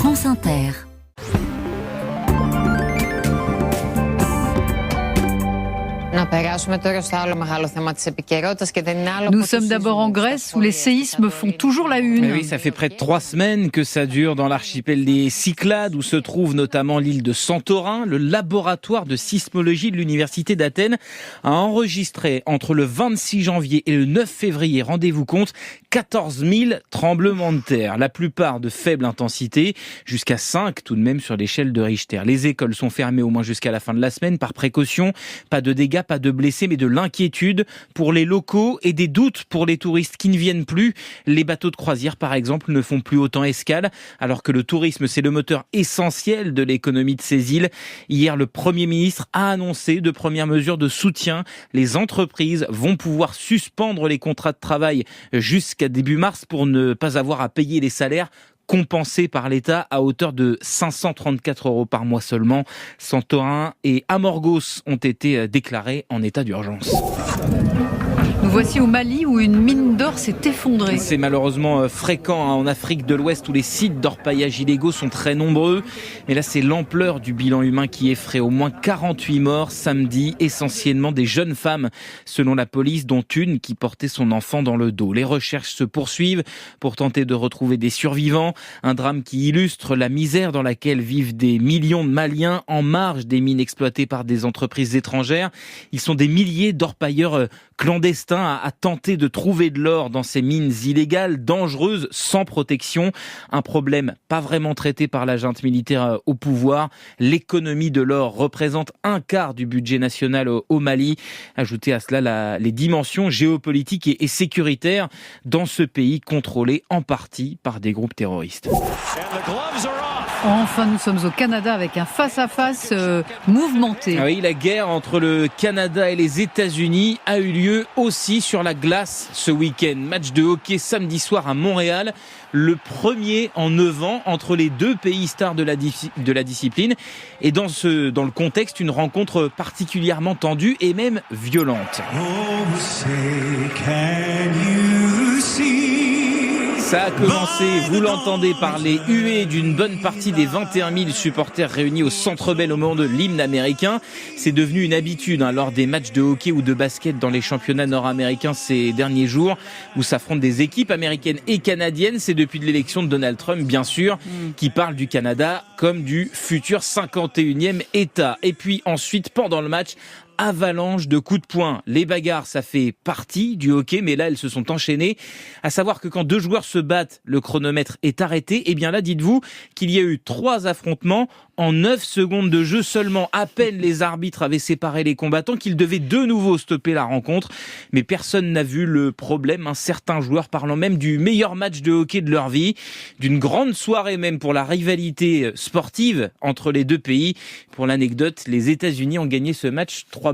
France Inter. Nous sommes d'abord en Grèce où les séismes font toujours la une. Mais oui, ça fait près de 3 semaines que ça dure dans l'archipel des Cyclades où se trouve notamment l'île de Santorin. Le laboratoire de sismologie de l'université d'Athènes a enregistré entre le 26 janvier et le 9 février, rendez-vous compte, 14 000 tremblements de terre. La plupart de faible intensité, jusqu'à 5 tout de même sur l'échelle de Richter. Les écoles sont fermées au moins jusqu'à la fin de la semaine par précaution. Pas de dégâts, pas de blessés, mais de l'inquiétude pour les locaux et des doutes pour les touristes qui ne viennent plus. Les bateaux de croisière, par exemple, ne font plus autant escale, alors que le tourisme, c'est le moteur essentiel de l'économie de ces îles. Hier, le Premier ministre a annoncé de premières mesures de soutien. Les entreprises vont pouvoir suspendre les contrats de travail jusqu'à début mars pour ne pas avoir à payer les salaires compensés par l'État à hauteur de 534 € par mois seulement. Santorin et Amorgos ont été déclarés en état d'urgence. Nous voici au Mali où une mine d'or s'est effondrée. C'est malheureusement fréquent en Afrique de l'Ouest où les sites d'orpaillage illégaux sont très nombreux. Mais là, c'est l'ampleur du bilan humain qui effraie. Au moins 48 morts samedi, essentiellement des jeunes femmes, selon la police, dont une qui portait son enfant dans le dos. Les recherches se poursuivent pour tenter de retrouver des survivants. Un drame qui illustre la misère dans laquelle vivent des millions de Maliens en marge des mines exploitées par des entreprises étrangères. Ils sont des milliers d'orpailleurs clandestins à tenter de trouver de l'or dans ces mines illégales, dangereuses, sans protection. Un problème pas vraiment traité par la junte militaire au pouvoir. L'économie de l'or représente un quart du budget national au Mali. Ajoutez à cela les dimensions géopolitiques et sécuritaires dans ce pays contrôlé en partie par des groupes terroristes. Enfin, nous sommes au Canada avec un face-à-face mouvementé. Ah oui, la guerre entre le Canada et les États-Unis a eu lieu aussi sur la glace ce week-end. Match de hockey samedi soir à Montréal, le premier en 9 ans entre les deux pays stars de la discipline. Et dans le contexte, une rencontre particulièrement tendue et même violente. Ça a commencé, vous l'entendez, par les huées d'une bonne partie des 21 000 supporters réunis au Centre Bell au moment de l'hymne américain. C'est devenu une habitude lors des matchs de hockey ou de basket dans les championnats nord-américains ces derniers jours, où s'affrontent des équipes américaines et canadiennes. C'est depuis l'élection de Donald Trump, bien sûr, qui parle du Canada comme du futur 51e État. Et puis ensuite, pendant le match, avalanche de coups de poing. Les bagarres, ça fait partie du hockey, mais là, elles se sont enchaînées. À savoir que quand deux joueurs se battent, le chronomètre est arrêté. Et bien là, dites-vous qu'il y a eu 3 affrontements en 9 secondes de jeu seulement. À peine les arbitres avaient séparé les combattants qu'ils devaient de nouveau stopper la rencontre. Mais personne n'a vu le problème. Certains joueurs parlant même du meilleur match de hockey de leur vie, d'une grande soirée même pour la rivalité sportive entre les deux pays. Pour l'anecdote, les États-Unis ont gagné ce match 3-1.